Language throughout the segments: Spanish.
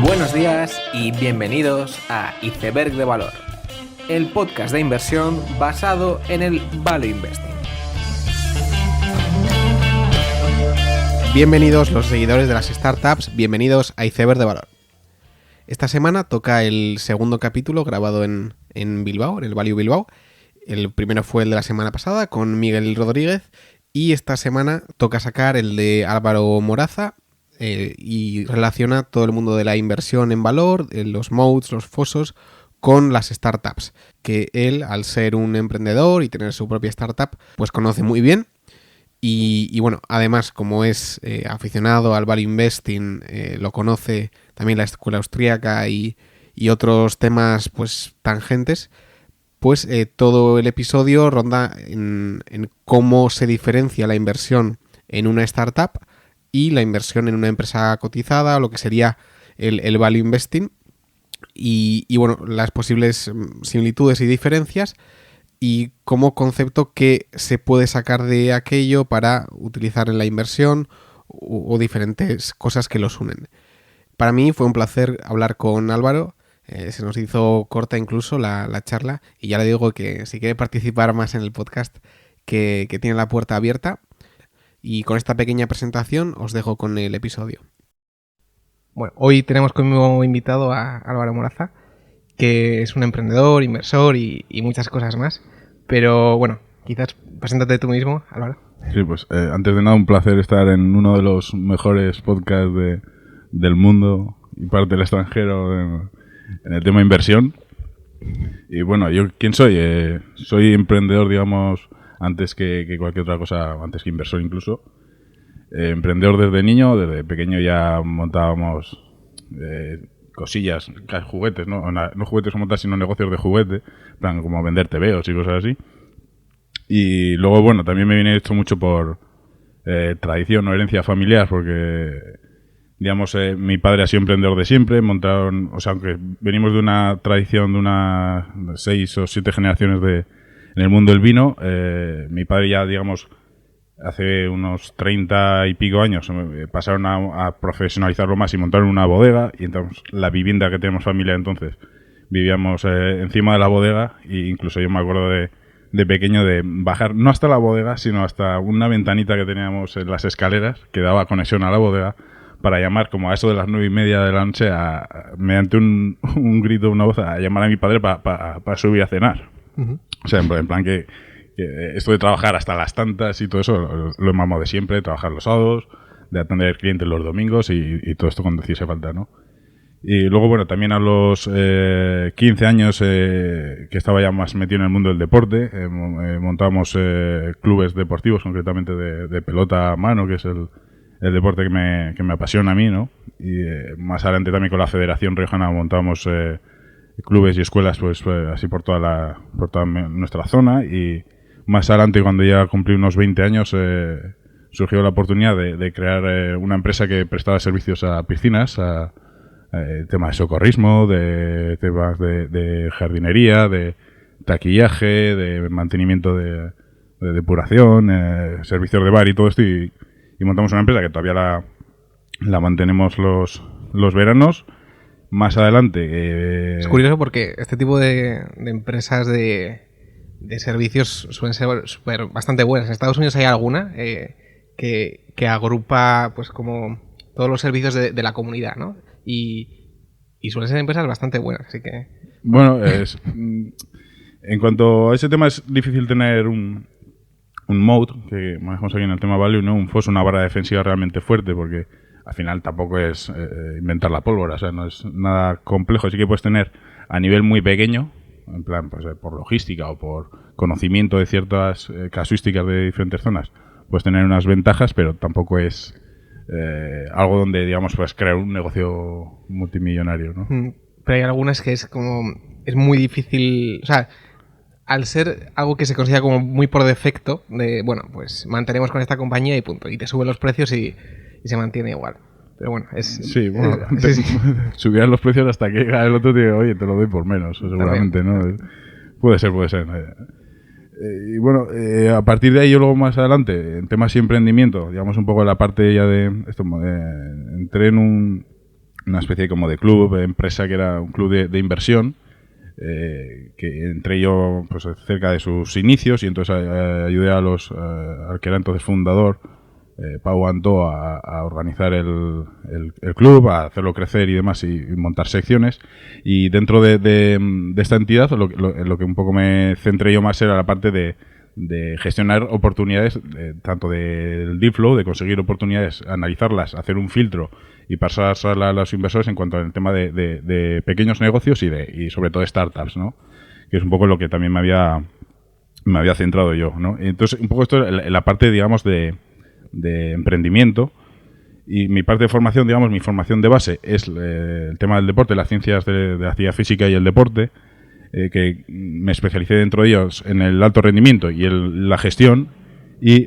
Buenos días y bienvenidos a Iceberg de Valor, el podcast de inversión basado en el Value Investing. Bienvenidos los seguidores de las startups, bienvenidos a Iceberg de Valor. Esta semana toca el segundo capítulo grabado en Bilbao, en el Value Bilbao. El primero fue el de la semana pasada con Miguel Rodríguez y esta semana toca sacar el de Álvaro Moraza y relaciona todo el mundo de la inversión en valor, los moats, los fosos, con las startups, que él, al ser un emprendedor y tener su propia startup, pues conoce muy bien. Y bueno, además, como es aficionado al value investing, lo conoce también la escuela austríaca y otros temas pues tangentes, pues todo el episodio ronda en cómo se diferencia la inversión en una startup y la inversión en una empresa cotizada, o lo que sería el value investing, y bueno, las posibles similitudes y diferencias, y como concepto que se puede sacar de aquello para utilizar en la inversión o diferentes cosas que los unen. Para mí fue un placer hablar con Álvaro, se nos hizo corta incluso la charla, y ya le digo que si quiere participar más en el podcast, que tiene la puerta abierta. Y con esta pequeña presentación os dejo con el episodio. Bueno, hoy tenemos como invitado a Álvaro Moraza, que es un emprendedor, inversor y muchas cosas más. Pero bueno, quizás preséntate tú mismo, Álvaro. Sí, pues antes de nada un placer estar en uno de los mejores podcasts del mundo y parte del extranjero en el tema inversión. Y bueno, ¿yo quién soy? Soy emprendedor, digamos, antes que cualquier otra cosa, antes que inversor incluso. Emprendedor desde niño, desde pequeño ya montábamos cosillas, juguetes, ¿no? No juguetes como tal, sino negocios de juguete, en plan como vender tebeos y cosas así. Y luego, bueno, también me viene hecho mucho por tradición o herencia familiar, porque, digamos, mi padre ha sido emprendedor de siempre, montaron, o sea, aunque venimos de una tradición de unas 6 o 7 generaciones en el mundo del vino, mi padre ya, digamos, hace unos 30 y pico años pasaron a profesionalizarlo más y montaron una bodega, y entonces la vivienda que tenemos familia entonces vivíamos encima de la bodega, e incluso yo me acuerdo de pequeño de bajar, no hasta la bodega, sino hasta una ventanita que teníamos en las escaleras que daba conexión a la bodega, para llamar como a eso de las 9:30 de la noche, mediante un grito, una voz, a llamar a mi padre para subir a cenar. Uh-huh. O sea, en plan que esto de trabajar hasta las tantas y todo eso lo he mamado de siempre, trabajar los sábados, de atender clientes los domingos y todo esto cuando hiciese falta, ¿no? Y luego, bueno, también a los 15 años que estaba ya más metido en el mundo del deporte, montábamos clubes deportivos, concretamente de pelota a mano, que es el deporte que me apasiona a mí, ¿no? Y más adelante también con la Federación Riojana montábamos clubes y escuelas pues así por toda nuestra zona. Y más adelante, cuando ya cumplí unos 20 años, surgió la oportunidad de crear una empresa que prestaba servicios a piscinas, a temas de socorrismo, de temas de jardinería, de taquillaje, de mantenimiento de depuración, servicios de bar y todo esto, y montamos una empresa que todavía la mantenemos los veranos. Más adelante... Es curioso porque este tipo de empresas de servicios suelen ser bastante buenas. En Estados Unidos hay alguna que agrupa pues como todos los servicios de la comunidad, ¿no? Y suelen ser empresas bastante buenas, así que... Bueno, en cuanto a ese tema es difícil tener un moat, que manejamos aquí en el tema value, ¿no? Un foso, una barra defensiva realmente fuerte, porque al final tampoco es inventar la pólvora, o sea, no es nada complejo. Sí que puedes tener a nivel muy pequeño, en plan, pues por logística o por conocimiento de ciertas casuísticas de diferentes zonas, puedes tener unas ventajas, pero tampoco es algo donde, digamos, puedes crear un negocio multimillonario, ¿no? Pero hay algunas que es muy difícil, o sea, al ser algo que se considera como muy por defecto, de, bueno, pues mantenemos con esta compañía y punto, y te suben los precios y se mantiene igual. Pero bueno, Sí, bueno, subirán los precios hasta que llega el otro y te diga, oye, te lo doy por menos, seguramente, ¿no? Puede ser. Y bueno, a partir de ahí yo luego más adelante, en temas y emprendimiento, digamos un poco la parte ya de esto, entré en una especie como de club, empresa que era un club de inversión, que entré yo pues, cerca de sus inicios y entonces ayudé al que era entonces fundador, Pau Antó, a organizar el club, a hacerlo crecer y demás y montar secciones. Y dentro de esta entidad lo que un poco me centré yo más era la parte de gestionar oportunidades, tanto del deal flow, de conseguir oportunidades, analizarlas, hacer un filtro y pasárselas a los inversores en cuanto al tema de pequeños negocios y sobre todo startups, ¿no? Que es un poco lo que también me había centrado yo, ¿no? Entonces, un poco esto es la parte, digamos, de emprendimiento. Y mi parte de formación, digamos, mi formación de base es el tema del deporte, las ciencias de la actividad física y el deporte, que me especialicé dentro de ellos en el alto rendimiento y la gestión, y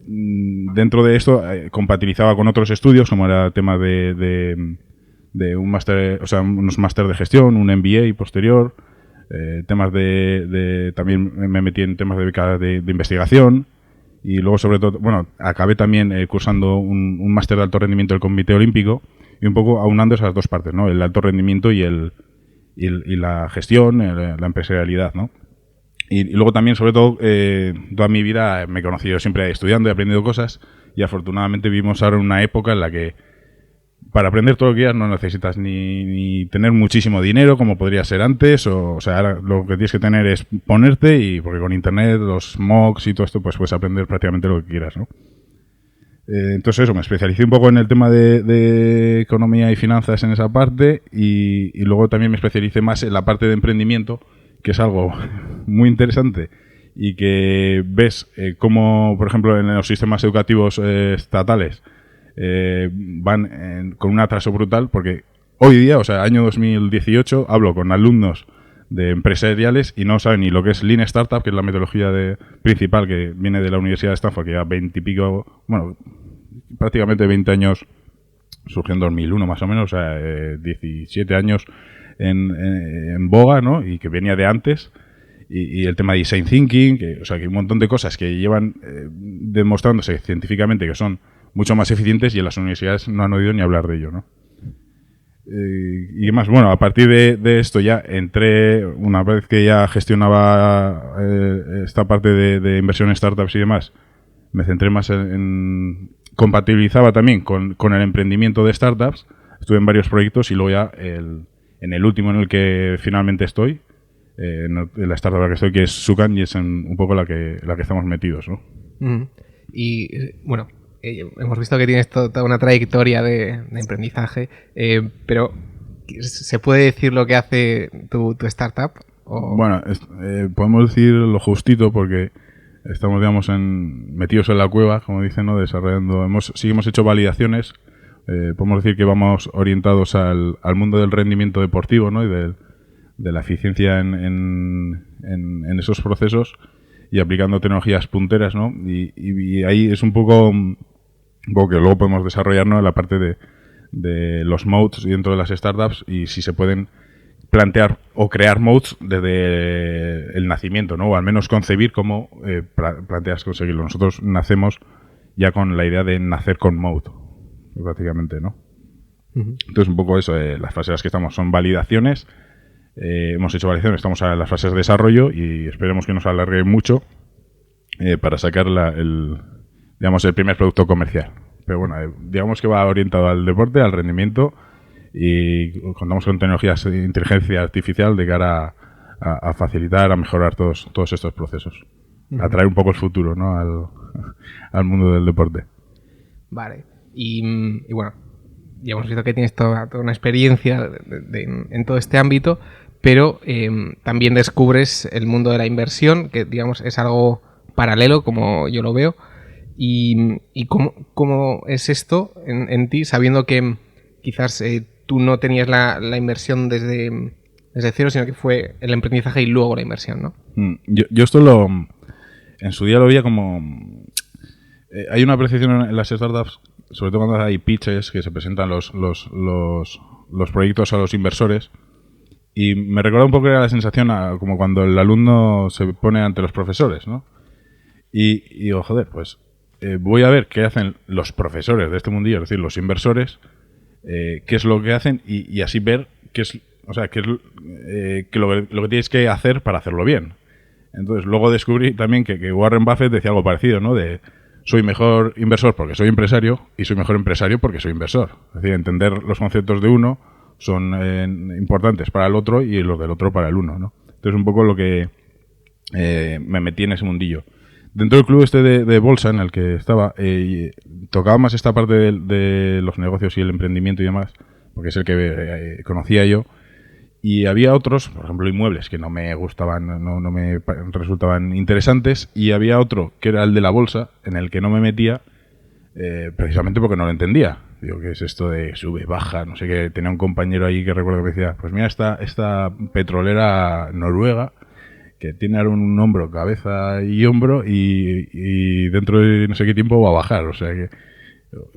dentro de esto compatibilizaba con otros estudios, como era el tema de un máster, o sea, unos máster de gestión, un MBA posterior, temas también me metí en temas de becas de investigación. Y luego, sobre todo, bueno, acabé también cursando un máster de alto rendimiento del Comité Olímpico y un poco aunando esas dos partes, ¿no? El alto rendimiento y la gestión, la empresarialidad, ¿no? Y luego también, sobre todo, toda mi vida me he conocido siempre estudiando y aprendiendo cosas y afortunadamente vivimos ahora en una época en la que para aprender todo lo que quieras no necesitas ni tener muchísimo dinero como podría ser antes, o sea, ahora lo que tienes que tener es ponerte, y porque con internet, los mocks y todo esto, pues puedes aprender prácticamente lo que quieras, ¿no? Entonces eso, me especialicé un poco en el tema de economía y finanzas en esa parte y luego también me especialicé más en la parte de emprendimiento, que es algo muy interesante y que ves cómo, por ejemplo, en los sistemas educativos estatales van con un atraso brutal, porque hoy día, o sea, año 2018, hablo con alumnos de empresariales y no saben ni lo que es Lean Startup, que es la metodología principal que viene de la Universidad de Stanford, que ya 20 y pico, bueno, prácticamente 20 años, surgió en 2001 más o menos, o sea, 17 años en boga, ¿no? Y que venía de antes. Y el tema de Design Thinking, o sea, que hay un montón de cosas que llevan demostrándose científicamente que son mucho más eficientes y en las universidades no han oído ni hablar de ello, ¿no? Y más, bueno, a partir de esto ya entré, una vez que ya gestionaba esta parte de inversión en startups y demás, me centré más compatibilizaba también con el emprendimiento de startups, estuve en varios proyectos y luego ya en el último en el que finalmente estoy, en la startup en la que estoy, que es Sukan, y es un poco la que estamos metidos, ¿no? Y bueno, hemos visto que tienes toda una trayectoria de aprendizaje, pero ¿se puede decir lo que hace tu startup? ¿O? Bueno, podemos decir lo justito porque estamos, digamos, metidos en la cueva, como dicen, ¿no? Desarrollando. Sí hemos hecho validaciones. Podemos decir que vamos orientados al mundo del rendimiento deportivo, ¿no? Y de la eficiencia en esos procesos y aplicando tecnologías punteras, ¿no? Y ahí es un poco que luego podemos desarrollar, ¿no? La parte de los modes dentro de las startups y si se pueden plantear o crear modes desde el nacimiento, ¿no? O al menos concebir cómo planteas conseguirlo. Nosotros nacemos ya con la idea de nacer con mode, prácticamente, ¿no? Entonces, un poco eso, las fases en las que estamos son validaciones. Hemos hecho validaciones, estamos en las fases de desarrollo y esperemos que nos alargue mucho para sacar el primer producto comercial. Pero bueno, digamos que va orientado al deporte, al rendimiento, y contamos con tecnologías de inteligencia artificial de cara a facilitar, a mejorar todos estos procesos. A traer un poco el futuro, ¿no? al mundo del deporte. Vale. Y bueno, ya hemos visto que tienes toda una experiencia en todo este ámbito, pero también descubres el mundo de la inversión, que digamos es algo paralelo, como yo lo veo. ¿Y cómo es esto en ti, sabiendo que quizás tú no tenías la inversión desde cero, sino que fue el aprendizaje y luego la inversión, ¿no? Yo esto en su día lo veía como... hay una apreciación en las startups, sobre todo cuando hay pitches que se presentan los proyectos a los inversores, y me recuerda un poco la sensación como cuando el alumno se pone ante los profesores, ¿no? Y digo, joder, pues voy a ver qué hacen los profesores de este mundillo, es decir, los inversores, qué es lo que hacen y así ver qué es, o sea, qué es lo que tienes que hacer para hacerlo bien. Entonces, luego descubrí también que Warren Buffett decía algo parecido, ¿no? De soy mejor inversor porque soy empresario y soy mejor empresario porque soy inversor. Es decir, entender los conceptos de uno son importantes para el otro y los del otro para el uno, ¿no? Entonces, un poco lo que me metí en ese mundillo. Dentro del club este de bolsa en el que estaba, tocaba más esta parte de los negocios y el emprendimiento y demás, porque es el que conocía yo. Y había otros, por ejemplo, inmuebles, que no me gustaban, no me resultaban interesantes. Y había otro, que era el de la bolsa, en el que no me metía, precisamente porque no lo entendía. Digo, ¿qué es esto de sube, baja? No sé qué. Tenía un compañero ahí que recuerdo que me decía, pues mira esta petrolera noruega, que tiene ahora un hombro, cabeza y hombro, y dentro de no sé qué tiempo va a bajar. O sea que,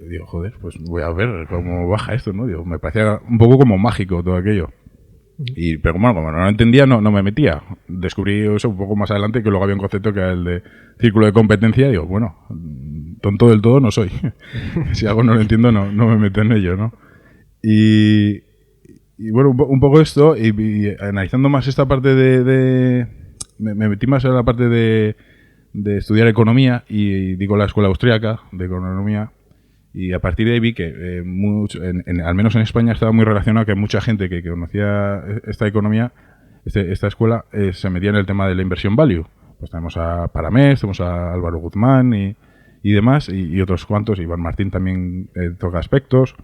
digo, joder, pues voy a ver cómo baja esto, ¿no? Digo, me parecía un poco como mágico todo aquello. Pero bueno, como no lo entendía, no me metía. Descubrí eso un poco más adelante, que luego había un concepto que era el de círculo de competencia. Y digo, bueno, tonto del todo no soy. Si algo no lo entiendo, no me meto en ello, ¿no? Y bueno, un poco esto, y analizando más esta parte me metí más en la parte de estudiar economía, y digo la escuela austríaca de economía. Y a partir de ahí vi que, al menos en España, estaba muy relacionado que mucha gente que conocía esta economía, esta escuela, se metía en el tema de la inversión value. Pues tenemos a Paramés, tenemos a Álvaro Guzmán y demás, y otros cuantos. Iván Martín también toca aspectos.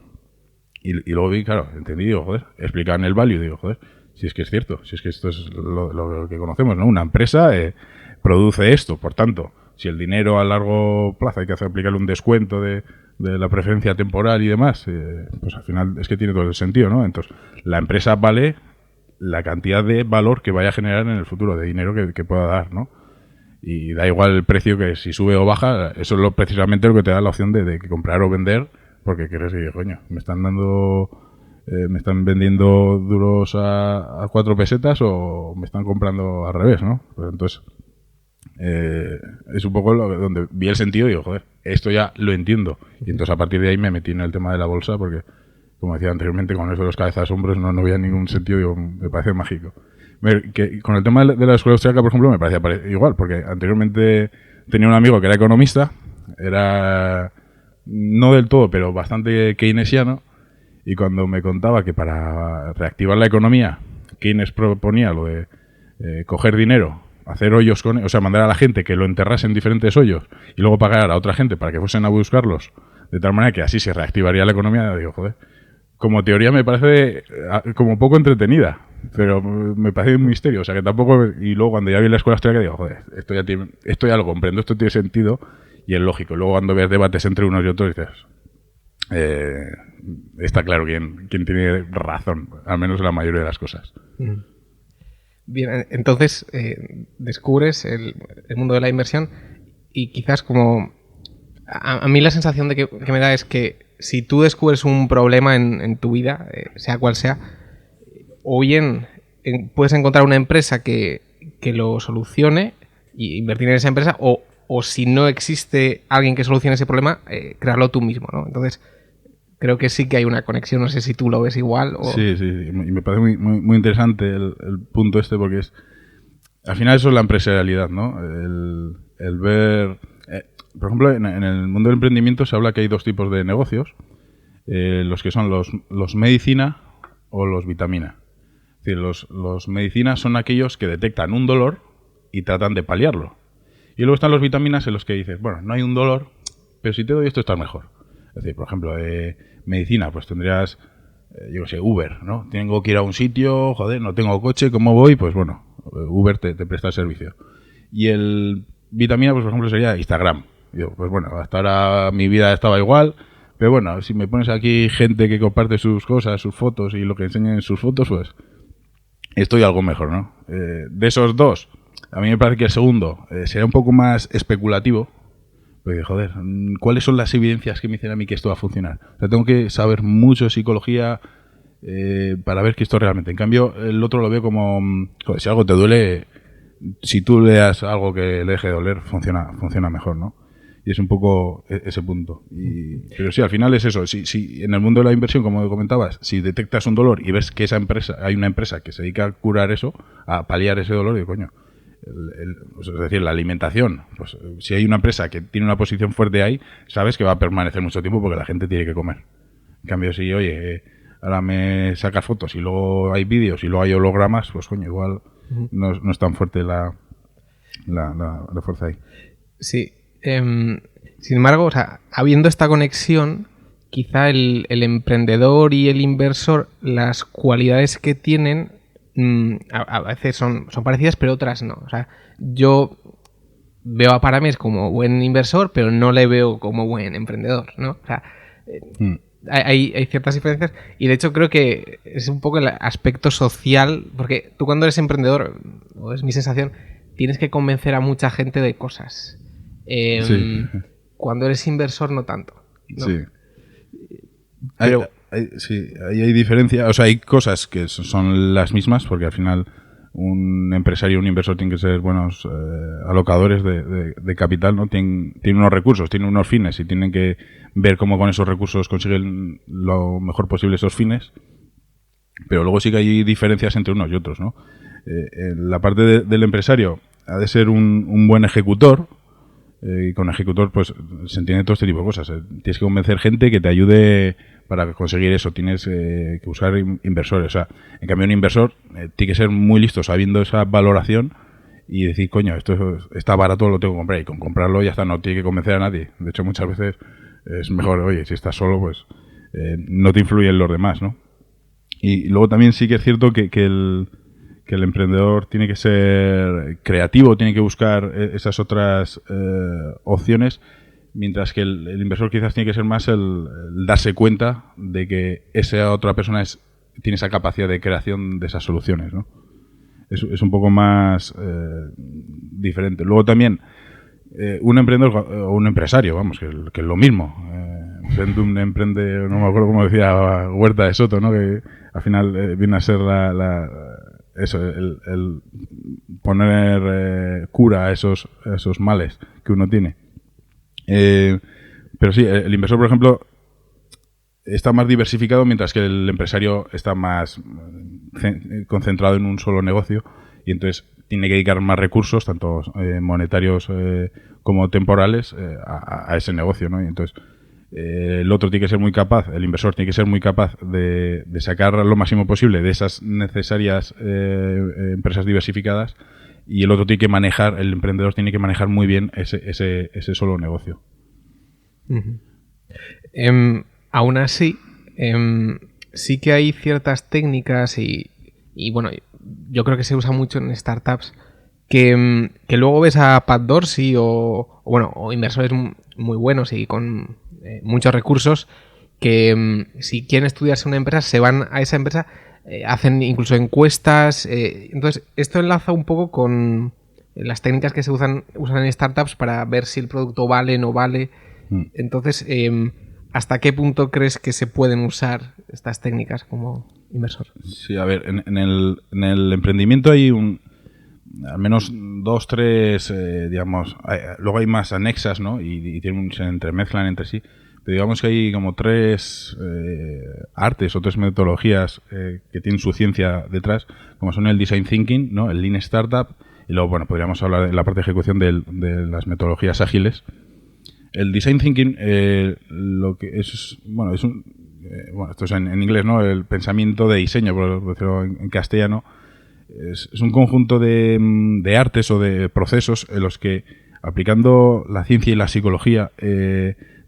Y luego vi, claro, entendí, digo, joder, explicaban el value, digo, joder, si es que es cierto, si es que esto es lo que conocemos, ¿no? Una empresa produce esto, por tanto, si el dinero a largo plazo hay que aplicarle un descuento de la preferencia temporal y demás, pues al final es que tiene todo el sentido, ¿no? Entonces, la empresa vale la cantidad de valor que vaya a generar en el futuro, de dinero que pueda dar, ¿no? Y da igual el precio, que si sube o baja, eso es precisamente lo que te da la opción de comprar o vender, porque crees que, coño, me están vendiendo duros a 4 pesetas o me están comprando al revés, ¿no? Pues entonces, es un poco donde vi el sentido y digo, joder, esto ya lo entiendo. Y entonces a partir de ahí me metí en el tema de la bolsa, porque, como decía anteriormente, con eso de los cabezas hombros no había ningún sentido. Digo, me parece mágico. Que con el tema de la escuela austríaca, por ejemplo, me parecía igual, porque anteriormente tenía un amigo que era economista, era no del todo, pero bastante keynesiano, y cuando me contaba que para reactivar la economía, Keynes proponía lo de coger dinero, hacer hoyos o sea, mandar a la gente que lo enterrase en diferentes hoyos y luego pagar a otra gente para que fuesen a buscarlos, de tal manera que así se reactivaría la economía. Digo, joder, como teoría me parece como poco entretenida, pero me parece un misterio, o sea que tampoco. Y luego cuando ya vi la escuela austríaca digo, joder, esto ya lo comprendo, esto tiene sentido y es lógico. Luego cuando ves debates entre unos y otros dices, está claro quién tiene razón, al menos en la mayoría de las cosas. Bien, entonces descubres el mundo de la inversión, y quizás como a mí la sensación que me da es que si tú descubres un problema en tu vida, sea cual sea, o bien puedes encontrar una empresa que lo solucione y invertir en esa empresa, o si no existe alguien que solucione ese problema, crearlo tú mismo, ¿no? Entonces creo que sí que hay una conexión, no sé si tú lo ves igual. O... Sí, y me parece muy interesante el punto este, porque al final eso es la empresarialidad, ¿no? El ver, por ejemplo, en el mundo del emprendimiento se habla que hay dos tipos de negocios, los que son los medicina o los vitamina. Es decir, los medicinas son aquellos que detectan un dolor y tratan de paliarlo. Y luego están los vitaminas, en los que dices, bueno, no hay un dolor, pero si te doy esto estás mejor. Es decir, por ejemplo, medicina, pues tendrías, yo qué sé, Uber, ¿no? Tengo que ir a un sitio, joder, no tengo coche, ¿cómo voy? Pues bueno, Uber te presta el servicio. Y el vitamina, pues por ejemplo, sería Instagram. Digo, pues bueno, hasta ahora mi vida estaba igual, pero bueno, si me pones aquí gente que comparte sus cosas, sus fotos y lo que enseñan en sus fotos, pues estoy algo mejor, ¿no? De esos dos, a mí me parece que el segundo será un poco más especulativo. Porque, joder, ¿cuáles son las evidencias que me dicen a mí que esto va a funcionar? O sea, tengo que saber mucho de psicología para ver que esto realmente. En cambio, el otro lo veo como, joder, si algo te duele, si tú le das algo que le deje de doler, funciona mejor, ¿no? Y es un poco ese punto. Pero sí, al final es eso. Si en el mundo de la inversión, como comentabas, si detectas un dolor y ves que hay una empresa que se dedica a curar eso, a paliar ese dolor, digo, coño, es decir, la alimentación. Pues si hay una empresa que tiene una posición fuerte ahí, sabes que va a permanecer mucho tiempo porque la gente tiene que comer. En cambio, si, oye, ahora me sacas fotos y luego hay vídeos y luego hay hologramas, pues coño, igual no es tan fuerte la fuerza ahí. Sí. Sin embargo, o sea, habiendo esta conexión, quizá el emprendedor y el inversor, las cualidades que tienen a veces son parecidas, pero otras no. O sea, yo veo a Parames como buen inversor, pero no le veo como buen emprendedor, ¿no? O sea, hay ciertas diferencias y de hecho creo que es un poco el aspecto social, porque tú cuando eres emprendedor, o es mi sensación, tienes que convencer a mucha gente de cosas. Sí. Cuando eres inversor no tanto, ¿no? Sí. Pero Hay diferencia. O sea, hay cosas que son las mismas, porque al final un empresario, un inversor tienen que ser buenos alocadores de capital, ¿no? Tienen unos recursos, tienen unos fines y tienen que ver cómo con esos recursos consiguen lo mejor posible esos fines. Pero luego sí que hay diferencias entre unos y otros, ¿no? La parte del empresario ha de ser un buen ejecutor. Y con ejecutor pues se entiende todo este tipo de cosas. Tienes que convencer gente que te ayude para conseguir eso. Tienes que usar inversores. O sea, en cambio un inversor tiene que ser muy listo sabiendo esa valoración y decir, coño, esto está barato, lo tengo que comprar. Y con comprarlo ya está, no tiene que convencer a nadie. De hecho, muchas veces es mejor, oye, si estás solo, pues no te influyen los demás, ¿no? Y luego también sí que es cierto que el emprendedor tiene que ser creativo, tiene que buscar esas otras opciones, mientras que el inversor quizás tiene que ser más el darse cuenta de que esa otra persona tiene esa capacidad de creación de esas soluciones, ¿no? Es un poco más diferente. Luego también un emprendedor o un empresario, vamos, que es lo mismo. Emprende, no me acuerdo cómo decía Huerta de Soto, ¿no? Que al final viene a ser el poner cura a esos males que uno tiene. Pero sí, el inversor, por ejemplo, está más diversificado, mientras que el empresario está más concentrado en un solo negocio y entonces tiene que dedicar más recursos, tanto monetarios como temporales, a ese negocio, ¿no? Y entonces el otro tiene que ser muy capaz, el inversor tiene que ser muy capaz de sacar lo máximo posible de esas necesarias empresas diversificadas, y el otro tiene que manejar, el emprendedor tiene que manejar muy bien ese solo negocio. Aún así, sí que hay ciertas técnicas y bueno, yo creo que se usa mucho en startups que luego ves a Pat Dorsey o inversores muy buenos y con muchos recursos que si quieren estudiarse una empresa se van a esa empresa, hacen incluso encuestas. Entonces esto enlaza un poco con las técnicas que se usan en startups para ver si el producto vale o no vale. Entonces, ¿hasta qué punto crees que se pueden usar estas técnicas como inversor? Sí, a ver, en el emprendimiento hay al menos 2, 3, digamos, luego hay más anexas, ¿no? Y se entremezclan entre sí. Pero digamos que hay como 3 artes o 3 metodologías que tienen su ciencia detrás, como son el Design Thinking, ¿no? El Lean Startup, y luego, bueno, podríamos hablar de la parte de ejecución de las metodologías ágiles. El Design Thinking, lo que es, bueno, esto es en inglés, ¿no? El pensamiento de diseño, por decirlo en castellano. Es un conjunto de artes o de procesos en los que, aplicando la ciencia y la psicología,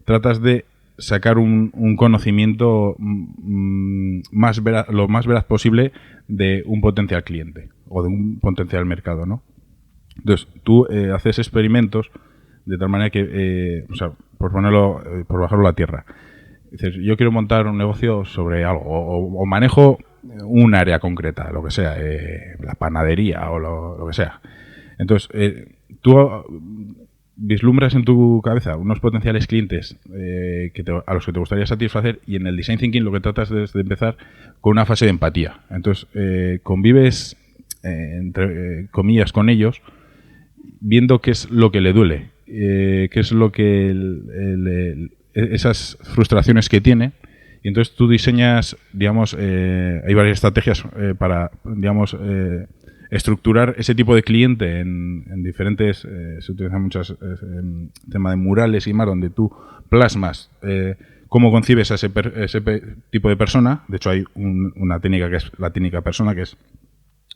tratas de sacar un conocimiento lo más veraz posible de un potencial cliente o de un potencial mercado, ¿no? Entonces, tú haces experimentos de tal manera que, o sea, por bajarlo a la tierra. Dices, yo quiero montar un negocio sobre algo, o manejo un área concreta, lo que sea, la panadería o lo que sea. Entonces, tú vislumbras en tu cabeza unos potenciales clientes a los que te gustaría satisfacer, y en el Design Thinking lo que tratas es de empezar con una fase de empatía. Entonces, convives, entre comillas, con ellos, viendo qué es lo que le duele qué es lo que esas frustraciones que tiene. Y entonces tú diseñas, digamos, hay varias estrategias para, digamos, estructurar ese tipo de cliente en diferentes, se utilizan muchas en tema de murales y más, donde tú plasmas cómo concibes a ese tipo de persona. De hecho, hay una técnica que es la técnica persona, que es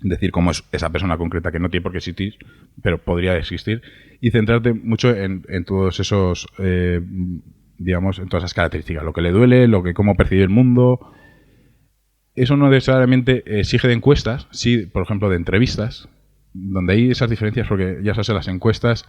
decir cómo es esa persona concreta, que no tiene por qué existir, pero podría existir, y centrarte mucho en todos esos, digamos, en todas esas características, lo que le duele, cómo percibe el mundo. Eso no necesariamente exige de encuestas, sí, por ejemplo, de entrevistas, donde hay esas diferencias, porque ya sabes, en las encuestas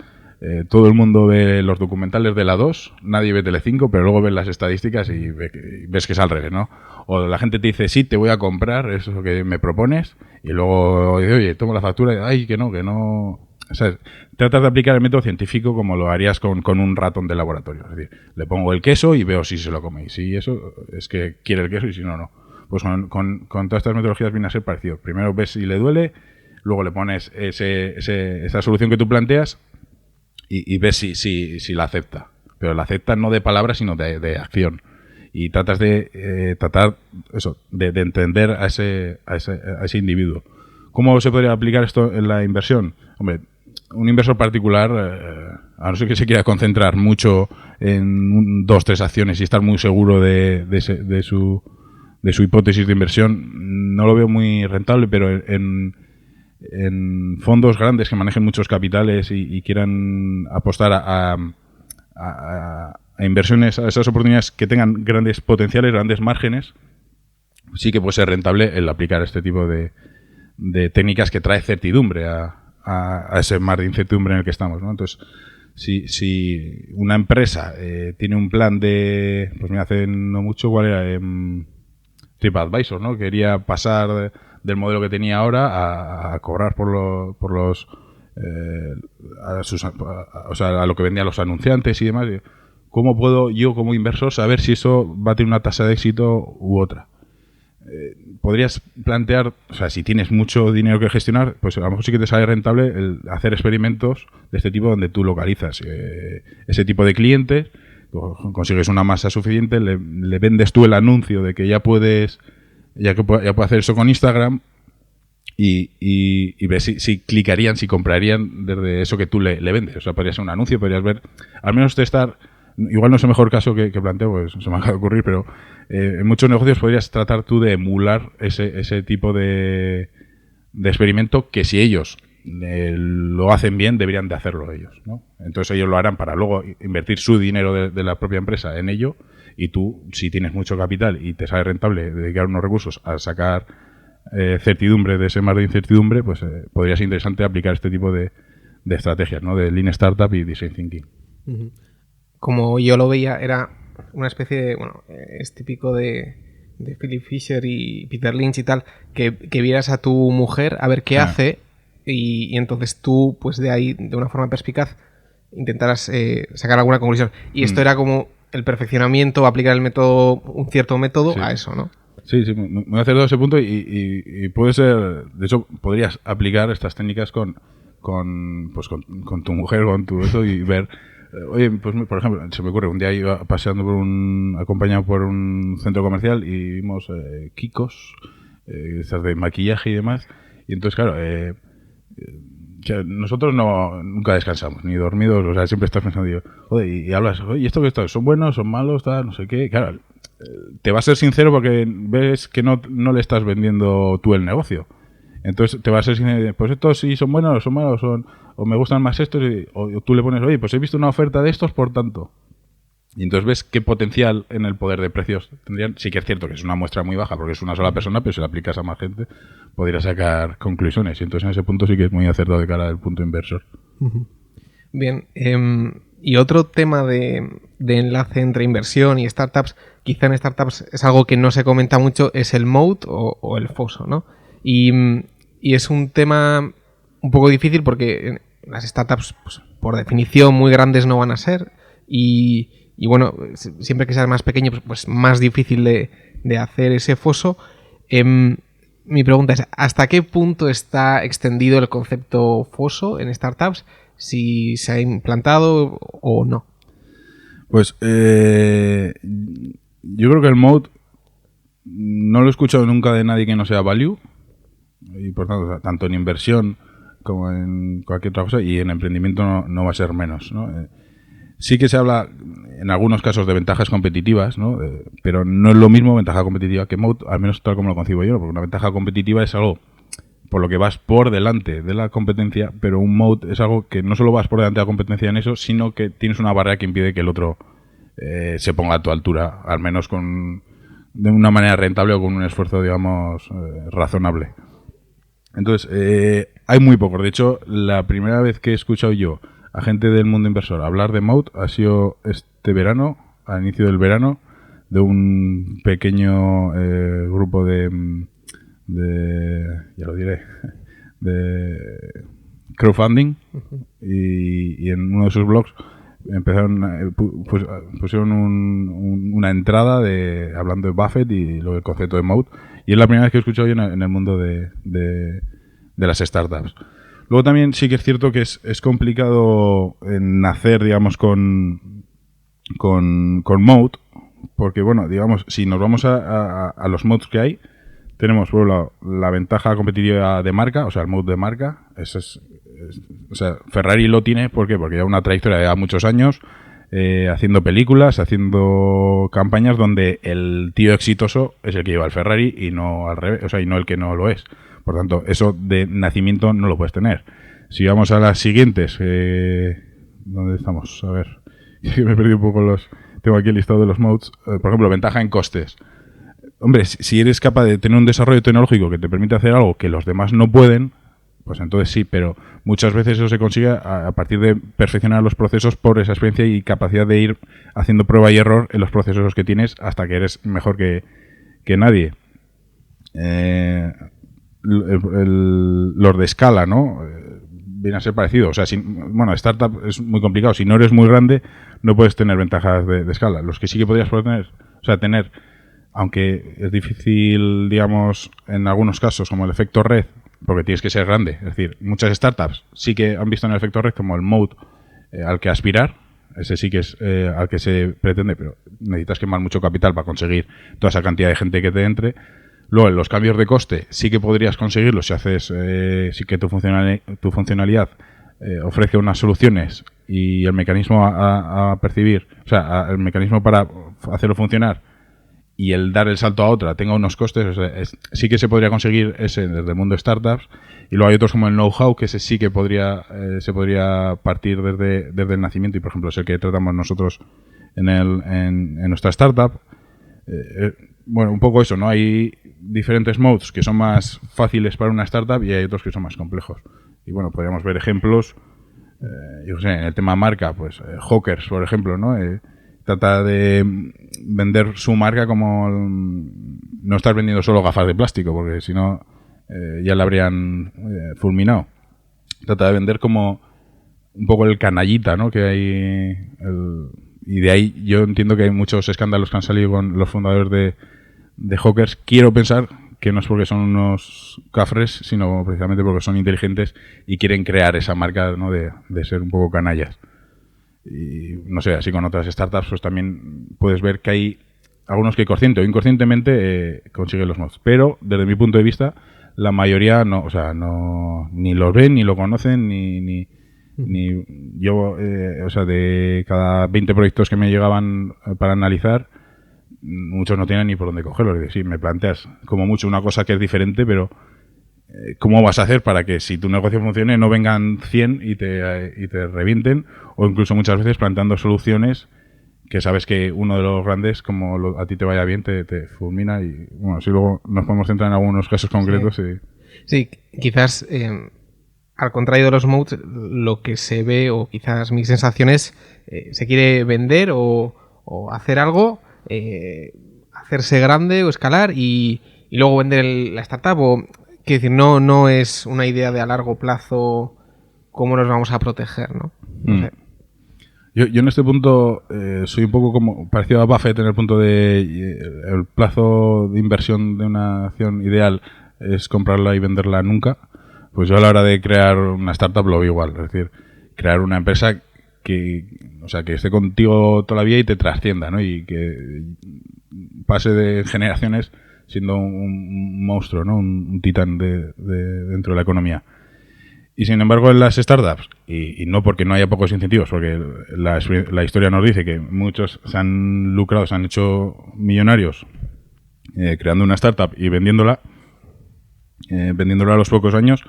todo el mundo ve los documentales de la 2, nadie ve Telecinco, pero luego ves las estadísticas y ves que es al revés, ¿no? O la gente te dice, sí, te voy a comprar eso que me propones, y luego, oye, tomo la factura y, ay, que no. O sea, tratas de aplicar el método científico como lo harías con un ratón de laboratorio. Es decir, le pongo el queso y veo si se lo come. Y si eso es que quiere el queso y si no, no. Pues con todas estas metodologías viene a ser parecido. Primero ves si le duele, luego le pones esa solución que tú planteas y ves si la acepta. Pero la acepta no de palabras, sino de acción. Y tratas de de entender a ese individuo. ¿Cómo se podría aplicar esto en la inversión? Hombre, un inversor particular, a no ser que se quiera concentrar mucho en 2-3 acciones y estar muy seguro de su hipótesis de inversión, no lo veo muy rentable, pero en fondos grandes que manejen muchos capitales y quieran apostar a inversiones, a esas oportunidades que tengan grandes potenciales, grandes márgenes, sí que puede ser rentable el aplicar este tipo de técnicas que trae certidumbre a ese mar de incertidumbre en el que estamos, ¿no? Entonces, si una empresa tiene un plan de, pues mira, hace no mucho, ¿cuál era? TripAdvisor, ¿no? Quería pasar del modelo que tenía ahora a cobrar por los a lo que vendían los anunciantes y demás. ¿Cómo puedo yo como inversor saber si eso va a tener una tasa de éxito u otra? Podrías plantear, o sea, si tienes mucho dinero que gestionar, pues a lo mejor sí que te sale rentable el hacer experimentos de este tipo donde tú localizas ese tipo de clientes, consigues una masa suficiente, le vendes tú el anuncio de que ya puedes hacer eso con Instagram y ves si clicarían, si comprarían desde eso que tú le vendes. O sea, podría ser un anuncio, podrías ver, al menos testar. Igual no es el mejor caso que planteo, pues se me acaba de ocurrir, pero en muchos negocios podrías tratar tú de emular ese tipo de experimento que si ellos lo hacen bien, deberían de hacerlo ellos, ¿no? Entonces ellos lo harán para luego invertir su dinero de la propia empresa en ello, y tú, si tienes mucho capital y te sale rentable dedicar unos recursos a sacar certidumbre de ese mar de incertidumbre, pues podría ser interesante aplicar este tipo de estrategias, ¿no? De Lean Startup y Design Thinking. Uh-huh. Como yo lo veía, era una especie de, bueno, es típico de Philip Fisher y Peter Lynch y tal, que vieras a tu mujer a ver qué hace y entonces tú, pues de ahí, de una forma perspicaz, intentaras sacar alguna conclusión. Y esto era como el perfeccionamiento, aplicar un cierto método a eso, ¿no? Sí, me voy a hacer todo ese punto y puede ser, de hecho, podrías aplicar estas técnicas con tu mujer, con tu eso y ver. Oye, pues por ejemplo, se me ocurre, un día iba paseando acompañado por un centro comercial y vimos Kikos, esas de maquillaje y demás, y entonces claro, nosotros nunca descansamos, ni dormidos, o sea, siempre estás pensando, digo, joder, y hablas, oye, ¿esto qué está? ¿Son buenos? ¿Son malos? Tal, no sé qué. Claro, te va a ser sincero porque ves que no le estás vendiendo tú el negocio. Entonces te va a ser sincero, pues estos sí son buenos, o son malos, o me gustan más estos, o tú le pones, oye, pues he visto una oferta de estos por tanto. Y entonces ves qué potencial en el poder de precios tendrían. Sí que es cierto que es una muestra muy baja porque es una sola persona, pero si la aplicas a más gente podrías sacar conclusiones. Y entonces en ese punto sí que es muy acertado de cara al punto inversor. Bien, y otro tema de enlace entre inversión y startups, quizá en startups es algo que no se comenta mucho, es el moat o el foso, ¿no? Y es un tema un poco difícil porque las startups, pues, por definición, muy grandes no van a ser y bueno, siempre que seas más pequeño, pues más difícil de hacer ese foso. Mi pregunta es, ¿hasta qué punto está extendido el concepto foso en startups? si se ha implantado o no. Pues yo creo que el mode no lo he escuchado nunca de nadie que no sea value, y por tanto, tanto en inversión como en cualquier otra cosa, y en emprendimiento no va a ser menos, ¿no? Sí que se habla en algunos casos de ventajas competitivas, ¿no? Pero no es lo mismo ventaja competitiva que mode, al menos tal como lo concibo yo, porque una ventaja competitiva es algo por lo que vas por delante de la competencia, pero un mode es algo que no solo vas por delante de la competencia en eso, sino que tienes una barrera que impide que el otro se ponga a tu altura, al menos de una manera rentable o con un esfuerzo, digamos, razonable. Entonces, hay muy pocos. De hecho, la primera vez que he escuchado yo a gente del mundo inversor hablar de mode ha sido este verano, al inicio del verano, de un pequeño grupo de ya lo diré, de crowdfunding, y en uno de sus blogs empezaron pusieron una entrada hablando de Buffett y lo del concepto de mode, y es la primera vez que he escuchado yo en el mundo de las startups. Luego también sí que es cierto que es complicado nacer, digamos, con mode, porque bueno, digamos, si nos vamos a los modes que hay, tenemos por un lado la ventaja competitiva de marca, o sea, el mode de marca. O sea, Ferrari lo tiene, ¿por qué? Porque lleva una trayectoria de muchos años haciendo películas, haciendo campañas donde el tío exitoso es el que lleva el Ferrari y no al revés, o sea, y no el que no lo es. Por tanto, eso de nacimiento no lo puedes tener. Si vamos a las siguientes, ¿dónde estamos? A ver, me he perdido un poco tengo aquí el listado de los modes. Por ejemplo, ventaja en costes. Hombre, si eres capaz de tener un desarrollo tecnológico que te permite hacer algo que los demás no pueden, pues entonces sí, pero muchas veces eso se consigue a partir de perfeccionar los procesos por esa experiencia y capacidad de ir haciendo prueba y error en los procesos que tienes hasta que eres mejor que nadie. Los de escala, ¿no? Viene a ser parecido. O sea, bueno, startup es muy complicado. Si no eres muy grande, no puedes tener ventajas de escala. Los que sí que podrías tener, aunque es difícil, digamos, en algunos casos, como el efecto red, porque tienes que ser grande. Es decir, muchas startups sí que han visto en el efecto red como el mode al que aspirar. Ese sí que es al que se pretende, pero necesitas quemar mucho capital para conseguir toda esa cantidad de gente que te entre. Luego, en los cambios de coste sí que podrías conseguirlo si haces sí que tu funcionalidad ofrece unas soluciones y el mecanismo a percibir, o sea, el mecanismo para hacerlo funcionar y el dar el salto a otra tenga unos costes, o sea, sí que se podría conseguir ese desde el mundo de startups. Y luego hay otros como el know-how, que ese sí que se podría partir desde el nacimiento, y por ejemplo es el que tratamos nosotros en nuestra startup. Bueno, un poco eso, ¿no? Hay diferentes modes que son más fáciles para una startup y hay otros que son más complejos. Y bueno, podríamos ver ejemplos, yo sé, en el tema marca, pues Hawkers, por ejemplo, ¿no? Trata de vender su marca como no estar vendiendo solo gafas de plástico, porque si no ya la habrían fulminado. Trata de vender como un poco el canallita, ¿no? Que hay y de ahí yo entiendo que hay muchos escándalos que han salido con los fundadores de Hawkers. Quiero pensar que no es porque son unos cafres, sino precisamente porque son inteligentes y quieren crear esa marca, ¿no? de ser un poco canallas. Y no sé, así con otras startups pues también puedes ver que hay algunos que consciente o inconscientemente consiguen los mods, pero desde mi punto de vista la mayoría no, o sea, no, ni los ven, ni lo conocen, ni yo, o sea, de cada 20 proyectos que me llegaban para analizar, muchos no tienen ni por dónde cogerlos. Es decir, me planteas como mucho una cosa que es diferente, pero ¿cómo vas a hacer para que si tu negocio funcione no vengan 100 y te revienten? O incluso muchas veces planteando soluciones que sabes que uno de los grandes, como a ti te vaya bien, te fulmina. Y bueno, si luego nos podemos centrar en algunos casos concretos. Sí, quizás al contrario de los modes, lo que se ve, o quizás mi sensación es, se quiere vender o hacer algo, hacerse grande o escalar y luego vender la startup. Quiero decir, no es una idea de a largo plazo cómo nos vamos a proteger, ¿no? No sé. Yo en este punto soy un poco como parecido a Buffett en el punto de el plazo de inversión de una acción ideal es comprarla y venderla nunca. Pues yo a la hora de crear una startup lo veo igual. Es decir, crear una empresa que esté contigo toda la vida y te trascienda, ¿no? Y que pase de generaciones siendo un monstruo, ¿no? Un titán dentro de la economía. Y sin embargo en las startups, y no porque no haya pocos incentivos, porque la historia nos dice que muchos se han lucrado, se han hecho millonarios creando una startup y vendiéndola a los pocos años,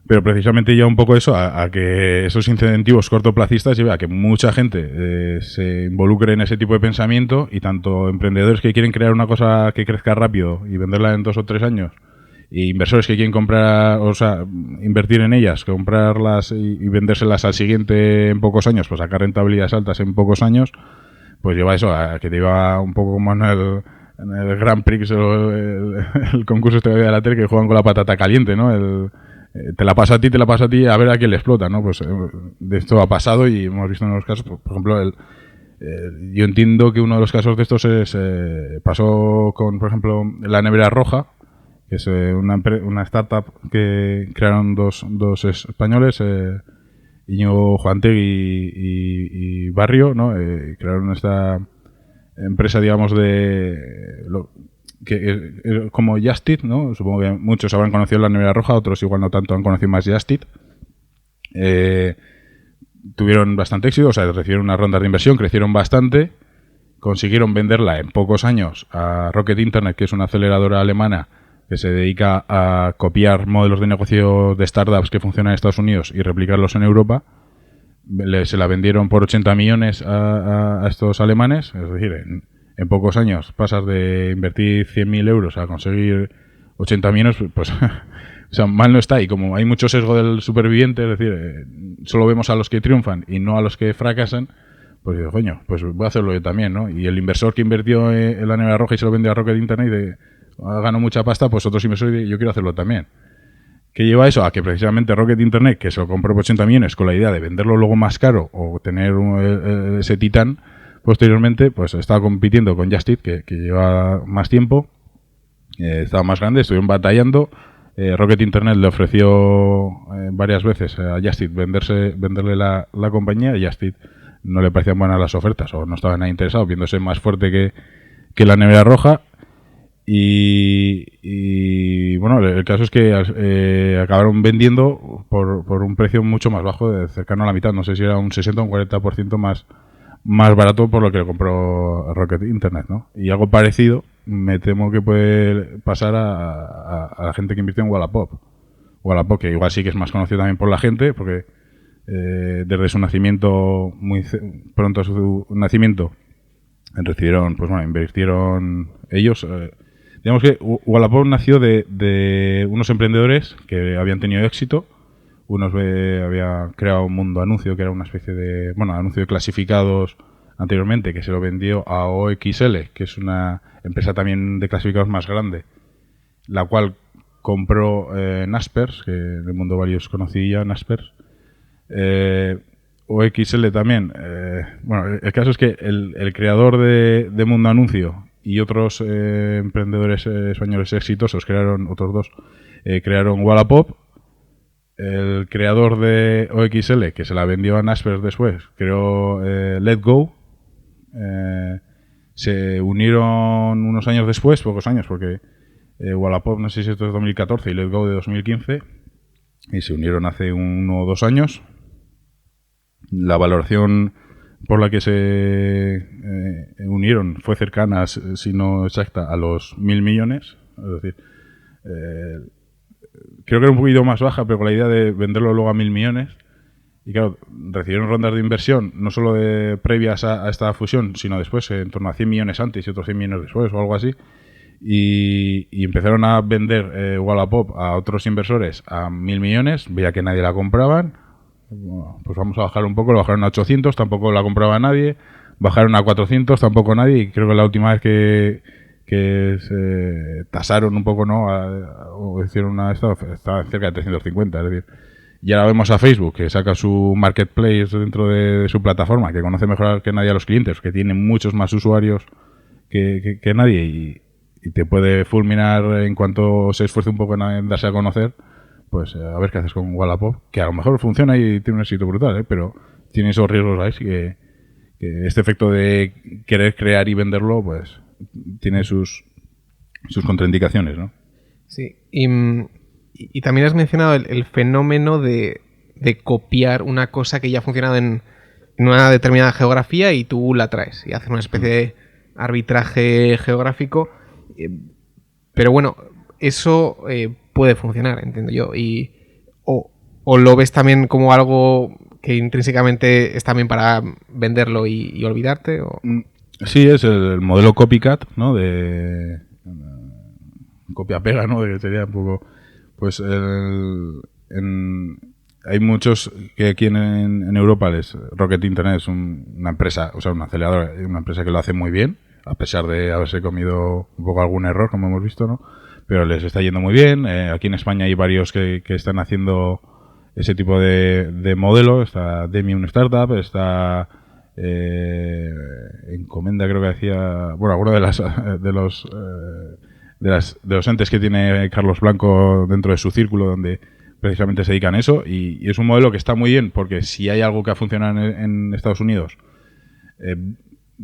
pero precisamente lleva un poco eso a que esos incentivos cortoplacistas lleve a que mucha gente se involucre en ese tipo de pensamiento, y tanto emprendedores que quieren crear una cosa que crezca rápido y venderla en 2 o 3 años, y inversores que quieren comprar, o sea, invertir en ellas, comprarlas y vendérselas al siguiente en pocos años, pues sacar rentabilidades altas en pocos años, pues lleva eso a que te lleva un poco como en el Grand Prix o el concurso este de la tele, que juegan con la patata caliente, ¿no? Te la pasa a ti, a ver a quién le explota, ¿no? Pues de esto ha pasado y hemos visto en los casos, por ejemplo, yo entiendo que uno de los casos de estos pasó con, por ejemplo, la Nevera Roja, que es una startup que crearon dos españoles, Íñigo Juantegui y Barrio, ¿no? Crearon esta empresa, digamos, como Just Eat, ¿no? Supongo que muchos habrán conocido la Nevera Roja, otros igual no tanto han conocido más Just Eat. Tuvieron bastante éxito, o sea, recibieron unas rondas de inversión, crecieron bastante, consiguieron venderla en pocos años a Rocket Internet, que es una aceleradora alemana que se dedica a copiar modelos de negocio de startups que funcionan en Estados Unidos y replicarlos en Europa. Se la vendieron por 80 millones a estos alemanes, es decir, en pocos años pasas de invertir 100.000 euros a conseguir 80 millones, pues o sea, mal no está. Y como hay mucho sesgo del superviviente, es decir, solo vemos a los que triunfan y no a los que fracasan, pues digo, coño, pues voy a hacerlo yo también, ¿no? Y el inversor que invirtió en la Nevera Roja y se lo vendió a Rocket Internet ganó mucha pasta, pues otros inversores dicen, yo quiero hacerlo también. ¿Qué lleva eso? A que precisamente Rocket Internet, que se lo compró por 80 millones con la idea de venderlo luego más caro o tener ese titán, posteriormente pues estaba compitiendo con Just Eat, que lleva más tiempo, estaba más grande, estuvieron batallando. Rocket Internet le ofreció varias veces a Just Eat venderle la compañía, y Just Eat no le parecían buenas las ofertas o no estaba nada interesado, viéndose más fuerte que la Nevera Roja. Y bueno, el caso es que acabaron vendiendo por un precio mucho más bajo, cercano a la mitad, no sé si era un 60 o un 40% más barato por lo que le compró Rocket Internet, ¿no? Y algo parecido me temo que puede pasar a la gente que invirtió en Wallapop. Wallapop, que igual sí que es más conocido también por la gente, porque desde su nacimiento, muy pronto a su nacimiento, recibieron, pues bueno, invirtieron ellos. Digamos que Wallapop nació de unos emprendedores que habían tenido éxito. Unos había creado un Mundo Anuncio, que era una especie de, bueno, anuncio de clasificados anteriormente, que se lo vendió a OXL, que es una empresa también de clasificados más grande, la cual compró Naspers, que en el mundo varios conocía Naspers. OXL también. Bueno, el caso es que el creador de Mundo Anuncio y otros emprendedores españoles exitosos crearon, otros dos, crearon Wallapop. El creador de OXL, que se la vendió a Naspers después, creó Letgo. Se unieron unos años después, pocos años, porque Wallapop, no sé si esto es 2014 y Letgo de 2015, y se unieron hace 1 o 2 años. La valoración por la que se unieron fue cercana, si no exacta, a los 1.000 millones. Es decir, creo que era un poquito más baja, pero con la idea de venderlo luego a 1.000 millones. Y claro, recibieron rondas de inversión, no solo previas a esta fusión, sino después, en torno a 100 millones antes y otros 100 millones después, o algo así. Y empezaron a vender Wallapop a otros inversores a 1.000 millones, veía que nadie la compraban. Bueno, pues vamos a bajar un poco, lo bajaron a 800, tampoco la compraba nadie. Bajaron a 400, tampoco nadie. Y creo que la última vez que se tasaron un poco, ¿no? O hicieron una estaba cerca de 350, es decir. Y ahora vemos a Facebook, que saca su marketplace dentro de su plataforma, que conoce mejor que nadie a los clientes, que tiene muchos más usuarios que nadie, y te puede fulminar en cuanto se esfuerce un poco en darse a conocer, pues a ver qué haces con Wallapop, que a lo mejor funciona y tiene un éxito brutal, pero tiene esos riesgos ahí, que este efecto de querer crear y venderlo, pues tiene sus contraindicaciones, ¿no? Sí, y también has mencionado el fenómeno de copiar una cosa que ya ha funcionado en una determinada geografía y tú la traes y haces una especie de arbitraje geográfico. Pero bueno, eso puede funcionar, entiendo yo. O lo ves también como algo que intrínsecamente es también para venderlo y olvidarte. Sí, es el modelo copycat, ¿no? De copia-pega, ¿no? Que sería un poco... Pues hay muchos que aquí en Europa Rocket Internet es una empresa, o sea, una aceleradora, una empresa que lo hace muy bien, a pesar de haberse comido un poco algún error, como hemos visto, ¿no? Pero les está yendo muy bien. Aquí en España hay varios que están haciendo ese tipo de modelo. Está Demi, una startup, está Encomenda, creo que decía, bueno, alguno de los entes que tiene Carlos Blanco dentro de su círculo, donde precisamente se dedican a eso, y es un modelo que está muy bien, porque si hay algo que ha funcionado en Estados Unidos,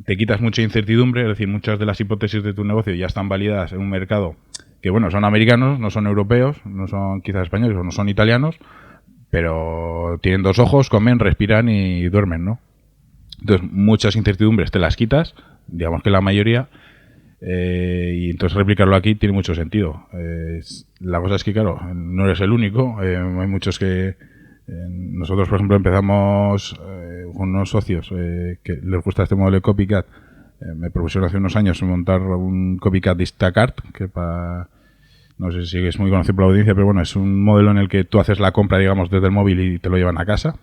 te quitas mucha incertidumbre, es decir, muchas de las hipótesis de tu negocio ya están validadas en un mercado que, bueno, son americanos, no son europeos, no son quizás españoles o no son italianos, pero tienen dos ojos, comen, respiran y duermen, ¿no? Entonces, muchas incertidumbres te las quitas, digamos que la mayoría, y entonces replicarlo aquí tiene mucho sentido. La cosa es que, claro, no eres el único. Hay muchos que... nosotros, por ejemplo, empezamos con unos socios que les gusta este modelo de copycat. Me propusieron hace unos años montar un copycat de Instacart, que no sé si es muy conocido por la audiencia, pero bueno, es un modelo en el que tú haces la compra, digamos, desde el móvil y te lo llevan a casa.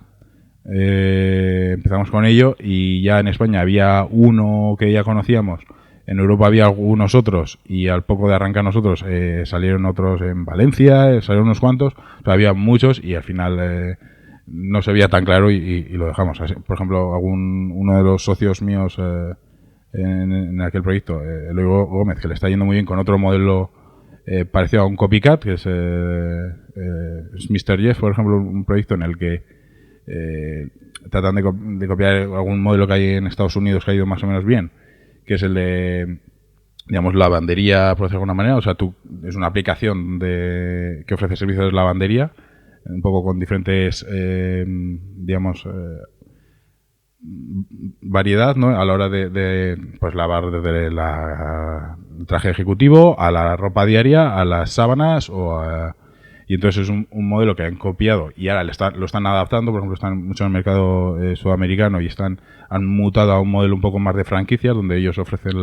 Empezamos con ello y ya en España había uno que ya conocíamos. En Europa había algunos otros y al poco de arrancar nosotros salieron otros en Valencia, salieron unos cuantos, o sea, había muchos y al final no se veía tan claro y lo dejamos. Por ejemplo, uno de los socios míos en aquel proyecto, Eloy Gómez, que le está yendo muy bien con otro modelo parecido a un copycat, que es Mr. Jeff, por ejemplo, un proyecto en el que tratan de copiar algún modelo que hay en Estados Unidos que ha ido más o menos bien, que es el de, digamos, lavandería, por decirlo de alguna manera. O sea, es una aplicación que ofrece servicios de lavandería, un poco con diferentes, digamos, variedad, ¿no? A la hora de pues lavar desde el traje ejecutivo a la ropa diaria, a las sábanas y entonces es un modelo que han copiado y ahora lo están adaptando. Por ejemplo, están mucho en el mercado sudamericano y han mutado a un modelo un poco más de franquicias, donde ellos ofrecen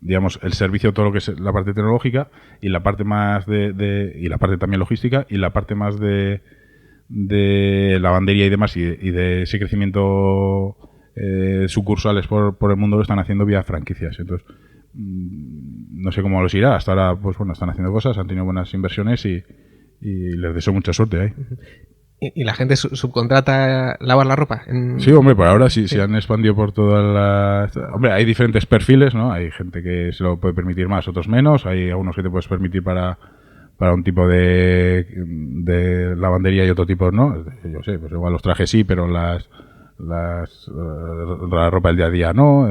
digamos, el servicio, todo lo que es la parte tecnológica y la parte más y la parte también logística y la parte más de lavandería y demás y de ese crecimiento sucursales por el mundo lo están haciendo vía franquicias. Entonces, no sé cómo los irá. Hasta ahora, pues bueno, están haciendo cosas, han tenido buenas inversiones y les deseo mucha suerte ahí. ¿Y la gente subcontrata lavar la ropa? Sí, hombre, por ahora sí. Se han expandido por todas las... Hombre, hay diferentes perfiles, ¿no? Hay gente que se lo puede permitir más, otros menos. Hay algunos que te puedes permitir para un tipo de lavandería y otro tipo no. Yo sé, pues igual los trajes sí, pero la ropa del día a día no.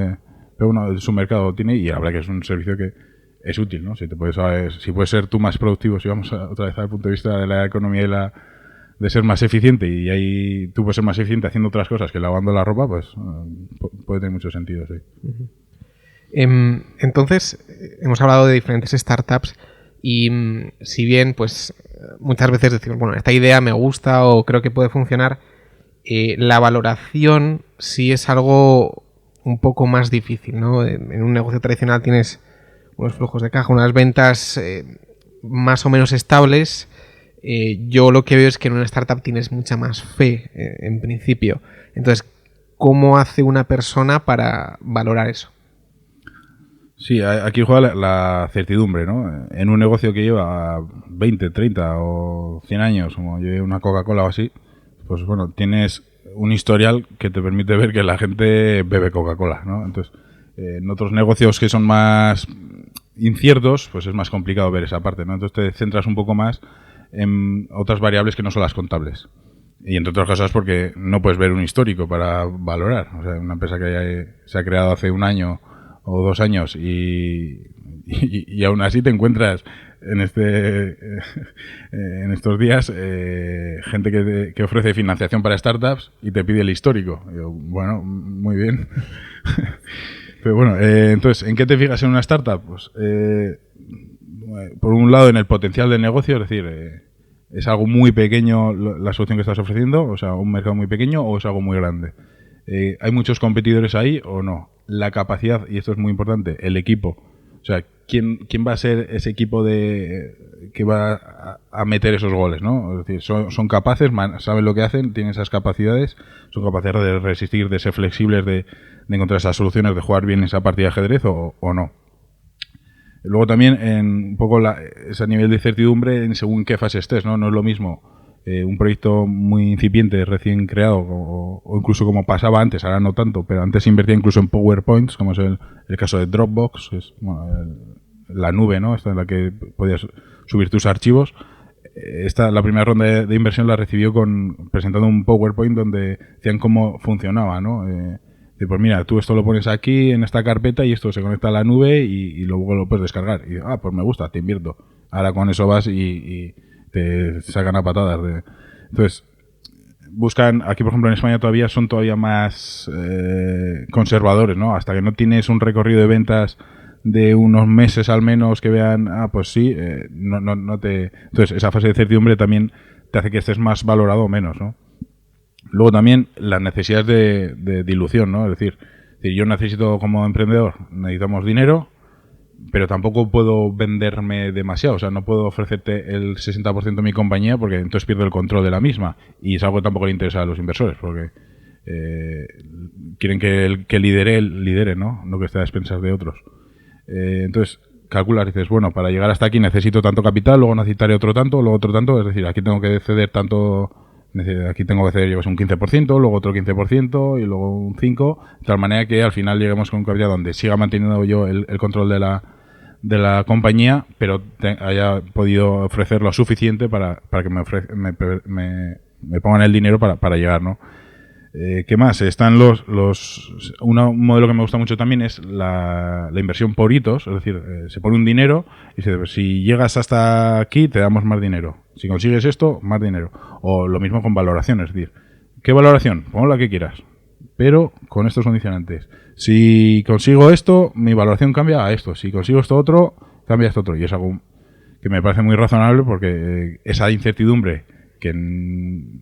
Pero bueno, su mercado tiene y la verdad que es un servicio que es útil, ¿no? Si puedes ser tú más productivo, si vamos otra vez al punto de vista de la economía y de ser más eficiente y ahí tú puedes ser más eficiente haciendo otras cosas que lavando la ropa, pues puede tener mucho sentido, sí. Entonces, hemos hablado de diferentes startups y si bien pues muchas veces decimos, bueno, esta idea me gusta o creo que puede funcionar, la valoración sí es algo un poco más difícil, ¿no? En un negocio tradicional tienes unos flujos de caja, unas ventas más o menos estables. Yo lo que veo es que en una startup tienes mucha más fe en principio. Entonces, ¿cómo hace una persona para valorar eso? Sí, aquí juega la certidumbre, ¿no? En un negocio que lleva 20, 30 o 100 años, como lleve una Coca-Cola o así, pues bueno, tienes un historial que te permite ver que la gente bebe Coca-Cola, ¿no? Entonces, en otros negocios que son más inciertos, pues es más complicado ver esa parte, ¿no? Entonces te centras un poco más en otras variables que no son las contables. Y entre otras cosas porque no puedes ver un histórico para valorar. O sea, una empresa que se ha creado hace 1 año o 2 años y aún así te encuentras en estos días gente que ofrece financiación para startups y te pide el histórico. Y yo, bueno, muy bien. Pero bueno, entonces, ¿en qué te fijas en una startup? Pues, por un lado, en el potencial del negocio, es decir, ¿es algo muy pequeño la solución que estás ofreciendo? O sea, ¿un mercado muy pequeño o es algo muy grande? ¿Hay muchos competidores ahí o no? La capacidad, y esto es muy importante, el equipo. O sea, ¿quién va a ser ese equipo que va a meter esos goles, ¿no? Es decir, son capaces, saben lo que hacen, tienen esas capacidades, son capaces de resistir, de ser flexibles, de encontrar esas soluciones, de jugar bien esa partida de ajedrez o no. Luego también un poco ese nivel de incertidumbre en según qué fase estés, ¿no? No es lo mismo un proyecto muy incipiente, recién creado, o incluso como pasaba antes, ahora no tanto, pero antes se invertía incluso en PowerPoints, como es el caso de Dropbox, es la nube, ¿no? Esta en la que podías subir tus archivos. La primera ronda de inversión la recibió presentando un PowerPoint donde decían cómo funcionaba, ¿no? Pues mira, tú esto lo pones aquí en esta carpeta y esto se conecta a la nube y luego lo puedes descargar. Y pues me gusta, te invierto. Ahora con eso vas y te sacan a patadas. Entonces, buscan, aquí por ejemplo en España son todavía más conservadores, ¿no? Hasta que no tienes un recorrido de ventas de unos meses al menos que vean, pues sí, Entonces, esa fase de certidumbre también te hace que estés más valorado o menos, ¿no? Luego también las necesidades de dilución, ¿no? Es decir, yo necesito como emprendedor, necesitamos dinero, pero tampoco puedo venderme demasiado. O sea, no puedo ofrecerte el 60% de mi compañía porque entonces pierdo el control de la misma. Y es algo que tampoco le interesa a los inversores porque quieren que el que lidere, ¿no? No que esté a expensas de otros. Entonces, calculas, dices, bueno, para llegar hasta aquí necesito tanto capital, luego necesitaré otro tanto, luego otro tanto. Es decir, aquí tengo que ceder tanto... Aquí tengo que hacer un 15%, luego otro 15% y luego un 5%, de tal manera que al final lleguemos con un capital donde siga manteniendo yo el control de la compañía, pero haya podido ofrecer lo suficiente para que me pongan el dinero para llegar, ¿no? ¿Qué más? Están un modelo que me gusta mucho también es la inversión por hitos, es decir, se pone un dinero y se dice, pues, si llegas hasta aquí te damos más dinero, si consigues esto, más dinero. O lo mismo con valoraciones, es decir, ¿qué valoración? Pon la que quieras, pero con estos condicionantes. Si consigo esto, mi valoración cambia a esto, si consigo esto otro, cambia a esto otro. Y es algo que me parece muy razonable porque esa incertidumbre que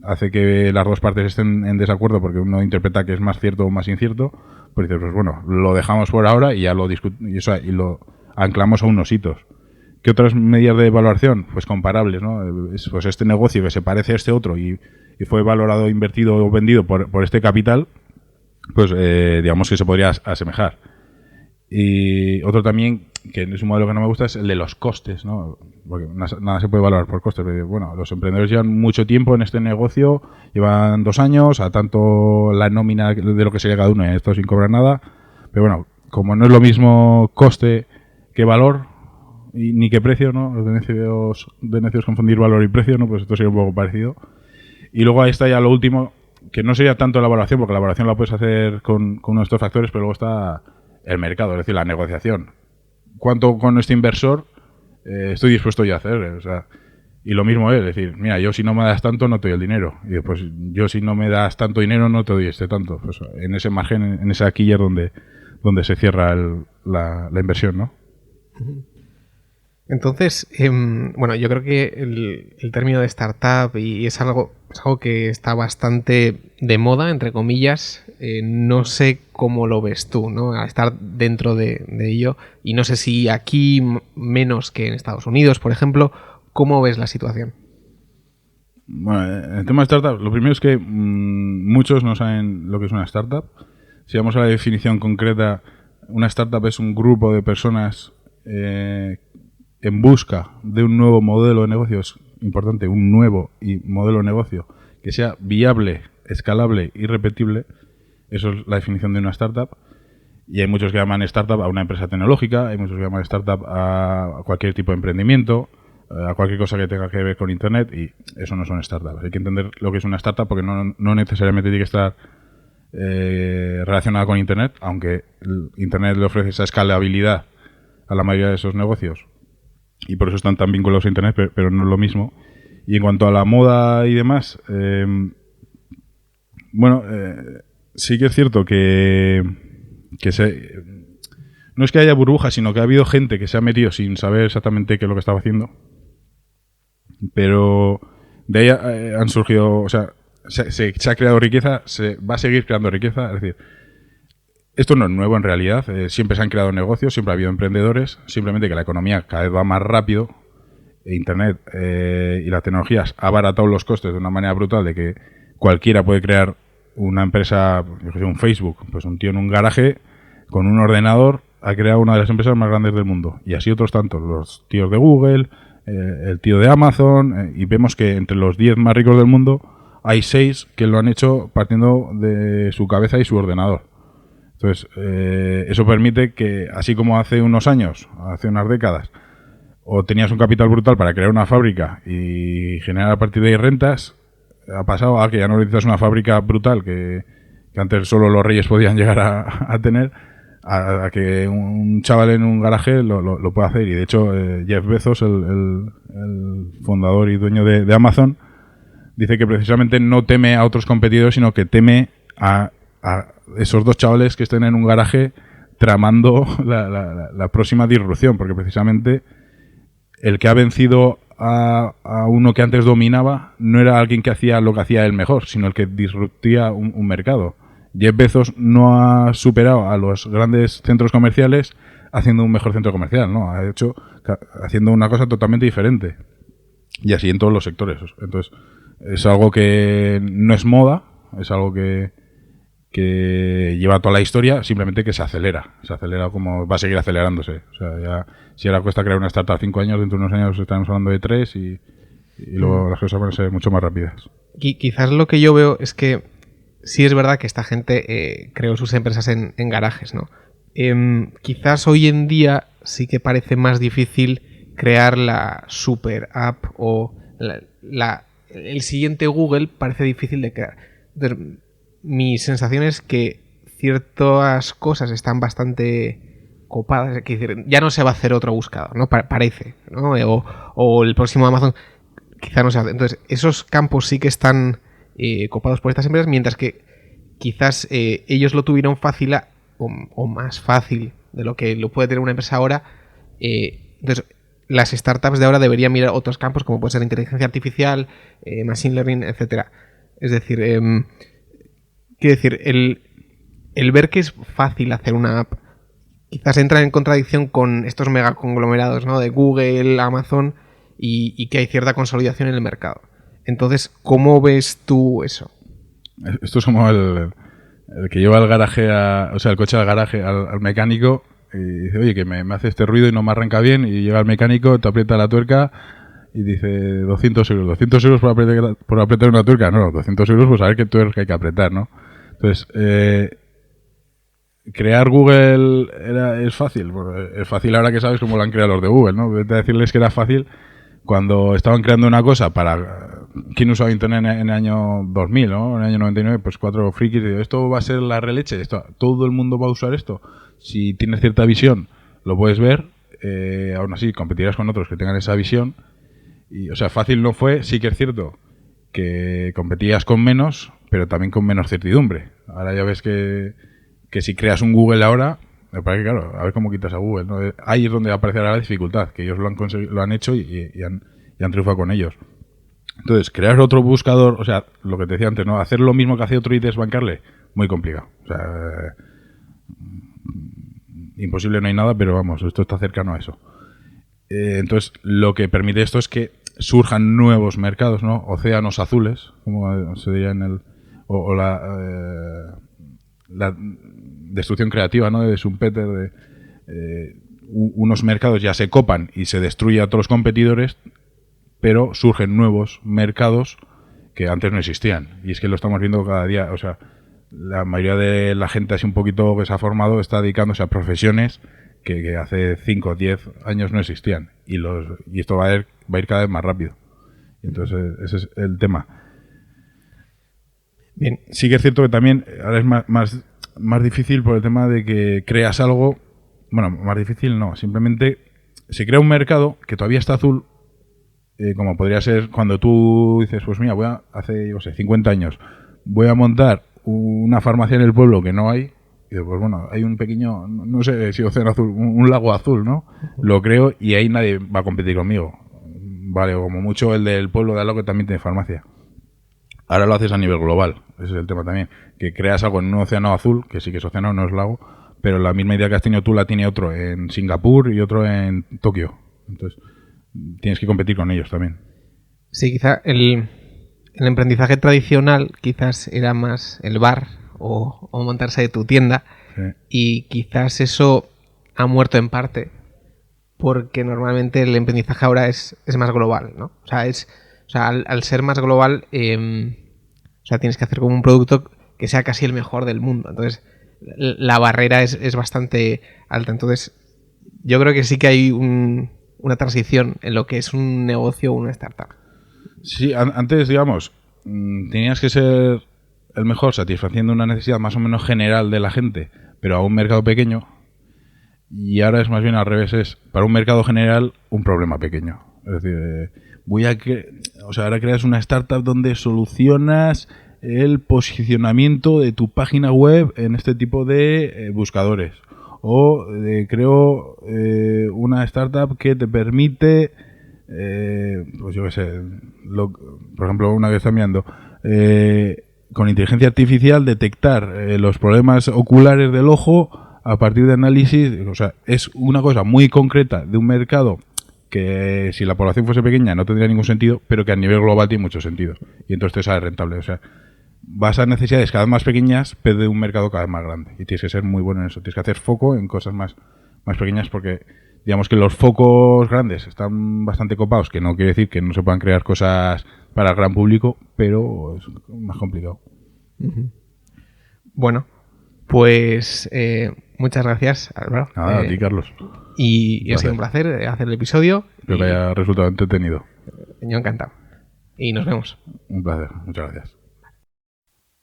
hace que las dos partes estén en desacuerdo porque uno interpreta que es más cierto o más incierto, pues dices, pues bueno, lo dejamos por ahora y ya lo y lo anclamos a unos hitos. ¿Qué otras medidas de valoración? Pues comparables, ¿no? Pues este negocio que se parece a este otro y fue valorado, invertido o vendido por este capital, pues digamos que se podría asemejar. Y otro también, que es un modelo que no me gusta, es el de los costes, ¿no? Porque nada se puede valorar por costes. Bueno, los emprendedores llevan mucho tiempo en este negocio, llevan 2 años, a tanto la nómina de lo que sería cada uno, y esto sin cobrar nada. Pero bueno, como no es lo mismo coste que valor, ni que precio, ¿no? Los de necios confundir valor y precio, ¿no? Pues esto sería un poco parecido. Y luego ahí está ya lo último, que no sería tanto la valoración, porque la valoración la puedes hacer con uno de estos factores, pero luego está el mercado, es decir, la negociación. ¿Cuánto con este inversor estoy dispuesto yo a hacer? O sea, y lo mismo es decir, mira, yo si no me das tanto no te doy el dinero. Y después, yo si no me das tanto dinero no te doy este tanto. Pues en ese margen, en esa quilla es donde se cierra la inversión, ¿no? Entonces, bueno, yo creo que el término de startup y es algo que está bastante de moda, entre comillas. No sé cómo lo ves tú, ¿no? Al estar dentro de ello. Y no sé si aquí menos que en Estados Unidos, por ejemplo. ¿Cómo ves la situación? Bueno, en el tema de startup, lo primero es que muchos no saben lo que es una startup. Si vamos a la definición concreta, una startup es un grupo de personas en busca de un nuevo modelo de negocios, importante, un nuevo modelo de negocio que sea viable, escalable y repetible. Eso es la definición de una startup. Y hay muchos que llaman startup a una empresa tecnológica, hay muchos que llaman startup a cualquier tipo de emprendimiento, a cualquier cosa que tenga que ver con Internet, y eso no son startups. Hay que entender lo que es una startup porque no necesariamente tiene que estar relacionada con Internet, aunque Internet le ofrece esa escalabilidad a la mayoría de esos negocios y por eso están tan vinculados a Internet, pero no es lo mismo. Y en cuanto a la moda y demás, sí que es cierto que no es que haya burbujas, sino que ha habido gente que se ha metido sin saber exactamente qué es lo que estaba haciendo, pero de ahí han surgido, o sea, se ha creado riqueza, se va a seguir creando riqueza. Es decir, esto no es nuevo en realidad, siempre se han creado negocios, siempre ha habido emprendedores, simplemente que la economía cada vez va más rápido, Internet y las tecnologías ha abaratado los costes de una manera brutal, de que cualquiera puede crear una empresa, yo que sé, un Facebook, pues un tío en un garaje con un ordenador ha creado una de las empresas más grandes del mundo, y así otros tantos, los tíos de Google, el tío de Amazon, y vemos que entre los 10 más ricos del mundo hay 6 que lo han hecho partiendo de su cabeza y su ordenador. Entonces, eso permite que, así como hace unos años, hace unas décadas, o tenías un capital brutal para crear una fábrica y generar a partir de ahí rentas, ha pasado a que ya no necesitas una fábrica brutal que antes solo los reyes podían llegar a tener, a que un chaval en un garaje lo puede hacer. Y de hecho, Jeff Bezos, el fundador y dueño de Amazon, dice que precisamente no teme a otros competidores, sino que teme a esos dos chavales que estén en un garaje tramando la próxima disrupción, porque precisamente el que ha vencido a uno que antes dominaba no era alguien que hacía lo que hacía él mejor, sino el que disruptía un mercado. Jeff Bezos no ha superado a los grandes centros comerciales haciendo un mejor centro comercial, ¿no? Ha hecho haciendo una cosa totalmente diferente. Y así en todos los sectores. Entonces, es algo que no es moda, es algo que lleva toda la historia, simplemente que se acelera como va a seguir acelerándose. O sea, ya si ahora cuesta crear una startup 5 años, dentro de unos años estamos hablando de 3 y luego las cosas van a ser mucho más rápidas. Quizás lo que yo veo es que sí es verdad que esta gente creó sus empresas en garajes, ¿no? Quizás hoy en día sí que parece más difícil crear la super app o el siguiente Google parece difícil de crear. Entonces, mi sensación es que ciertas cosas están bastante copadas, es decir, ya no se va a hacer otro buscador, ¿no? Parece, ¿no? O el próximo Amazon quizá no se hace. Entonces, esos campos sí que están copados por estas empresas, mientras que quizás ellos lo tuvieron fácil o más fácil de lo que lo puede tener una empresa ahora. Entonces, las startups de ahora deberían mirar otros campos, como puede ser inteligencia artificial, machine learning, etcétera. Es decir, quiero decir, el ver que es fácil hacer una app quizás entra en contradicción con estos megaconglomerados, ¿no? De Google, Amazon, y que hay cierta consolidación en el mercado. Entonces, ¿cómo ves tú eso? Esto es como el que lleva el garaje, el coche al garaje, al mecánico, y dice, oye, que me hace este ruido y no me arranca bien, y llega el mecánico, te aprieta la tuerca y dice 200 euros. 200 euros por apretar una tuerca. No, 200 euros por saber qué tuerca hay que apretar, ¿no? Entonces, crear Google es fácil. Bueno, es fácil ahora que sabes cómo lo han creado los de Google, ¿no? Vete a decirles que era fácil cuando estaban creando una cosa para... ¿Quién usaba Internet en el año 2000, ¿no? En el año 99, pues 4 frikis. Y esto va a ser la releche. Todo el mundo va a usar esto. Si tienes cierta visión, lo puedes ver. Aún así, competirás con otros que tengan esa visión. Y, o sea, fácil no fue. Sí que es cierto que competías con menos, pero también con menos certidumbre. Ahora ya ves que si creas un Google ahora, me parece que, claro, a ver cómo quitas a Google, ¿no? Ahí es donde aparecerá la dificultad, que ellos lo han hecho y han triunfado con ellos. Entonces, crear otro buscador, o sea, lo que te decía antes, ¿no? Hacer lo mismo que hace otro y desbancarle, muy complicado. O sea, imposible no hay nada, pero vamos, esto está cercano a eso. Entonces, lo que permite esto es que surjan nuevos mercados, ¿no? Océanos azules, como se diría en el... O la destrucción creativa, ¿no? De Schumpeter, unos mercados ya se copan y se destruye a todos los competidores, pero surgen nuevos mercados que antes no existían. Y es que lo estamos viendo cada día. O sea, la mayoría de la gente así un poquito que se ha formado está dedicándose a profesiones que hace 5 o 10 años no existían. Y esto va a ir cada vez más rápido. Entonces, ese es el tema. Bien. Sí que es cierto que también ahora es más difícil por el tema de que creas algo. Bueno, más difícil no. Simplemente se crea un mercado que todavía está azul, como podría ser cuando tú dices, pues mira, hace, yo sé, 50 años, voy a montar una farmacia en el pueblo que no hay. Y pues bueno, hay un pequeño, no sé si océano azul, un lago azul, ¿no? Lo creo y ahí nadie va a competir conmigo. Vale, o como mucho el del pueblo de al lado que también tiene farmacia. Ahora lo haces a nivel global, ese es el tema también. Que creas algo en un océano azul, que sí que es océano, no es lago, pero la misma idea que has tenido tú la tiene otro en Singapur y otro en Tokio. Entonces, tienes que competir con ellos también. Sí, quizá el emprendizaje tradicional quizás era más el bar o montarse de tu tienda, Sí. y quizás eso ha muerto en parte porque normalmente el emprendizaje ahora es más global, ¿no? O sea, al ser más global, o sea, tienes que hacer como un producto que sea casi el mejor del mundo. Entonces, la barrera es bastante alta. Entonces, yo creo que sí que hay una transición en lo que es un negocio o una startup. Sí, antes, digamos, tenías que ser el mejor satisfaciendo una necesidad más o menos general de la gente, pero a un mercado pequeño. Y ahora es más bien al revés, es para un mercado general un problema pequeño. Es decir, ahora creas una startup donde solucionas el posicionamiento de tu página web en este tipo de buscadores. O creo una startup que te permite, pues yo qué sé, por ejemplo, una que está mirando, con inteligencia artificial detectar los problemas oculares del ojo a partir de análisis. O sea, es una cosa muy concreta de un mercado que si la población fuese pequeña no tendría ningún sentido, pero que a nivel global tiene mucho sentido. Y entonces te sale rentable. O sea, vas a necesidades cada vez más pequeñas, pero de un mercado cada vez más grande. Y tienes que ser muy bueno en eso. Tienes que hacer foco en cosas más pequeñas porque, digamos que los focos grandes están bastante copados, que no quiere decir que no se puedan crear cosas para el gran público, pero es más complicado. Uh-huh. Bueno, pues muchas gracias, Álvaro. Nada, a ti, Carlos. Y ha sido un placer hacer el episodio. Espero que haya resultado entretenido. Yo encantado. Y nos vemos. Un placer, muchas gracias.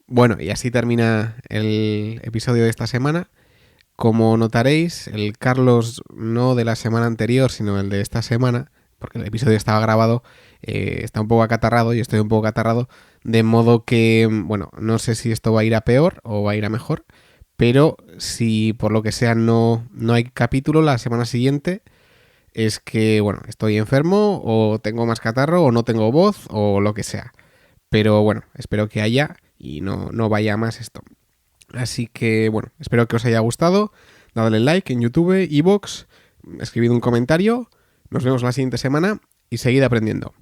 Bueno, y así termina el episodio de esta semana. Como notaréis, el Carlos no de la semana anterior, sino el de esta semana, porque el episodio estaba grabado, está un poco acatarrado y estoy un poco acatarrado, de modo que, bueno, no sé si esto va a ir a peor o va a ir a mejor, pero si por lo que sea no hay capítulo la semana siguiente, es que, bueno, estoy enfermo o tengo más catarro o no tengo voz o lo que sea. Pero bueno, espero que haya y no vaya más esto. Así que, bueno, espero que os haya gustado. Dadle like en YouTube, iVoox, escribid un comentario. Nos vemos la siguiente semana y seguid aprendiendo.